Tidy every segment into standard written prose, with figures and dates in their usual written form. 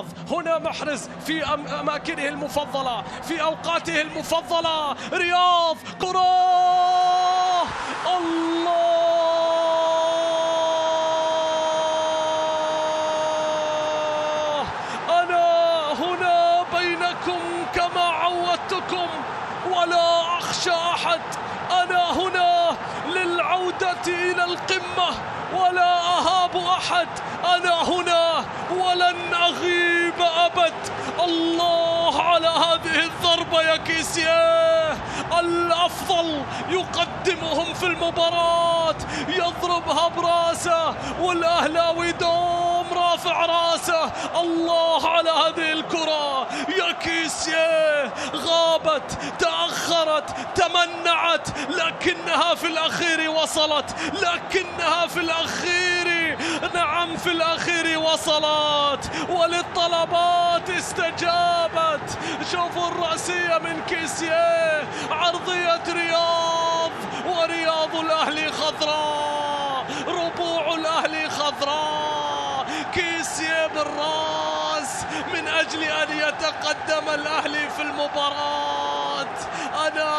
رياض، هنا محرز في أماكنه المفضلة، في أوقاته المفضلة. رياض كرة، الله! أنا هنا بينكم كما عودتكم ولا أخشى أحد. أنا هنا للعودة إلى القمة ولا أهاب أحد. أنا هنا ولن أغيب أبد. الله على هذه الضربة يا كيسيه، الأفضل يقدمهم في المباراة، يضربها براسه والأهلاوي دوم رافع راسه. الله على هذه الكرة يا كيسيه، غابت، تأخرت، تمنعت، لكنها في الأخير وصلت، لكنها في الأخير، نعم في الأخير وصلت، وللطلبات استجابت. شوفوا الرأسية من كيسيه، عرضية رياض، ورياض الأهلي خضراء، ربوع الأهلي خضراء. كيسيه بالراس من أجل أن يتقدم الأهلي في المباراة. أنا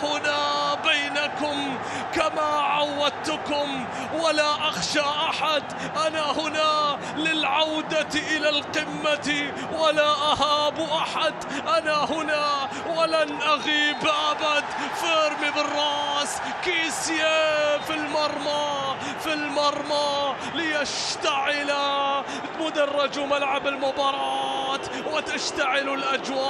هنا بينكم كما عودتكم ولا أخشى أحد. أنا هنا للعودة إلى القمة ولا أهاب أحد. أنا هنا ولن أغيب أبد. فيرمي بالراس، كيسيه في المرمى، في المرمى ليشتعل مدرج ملعب المباراة وتشتعل الأجواء.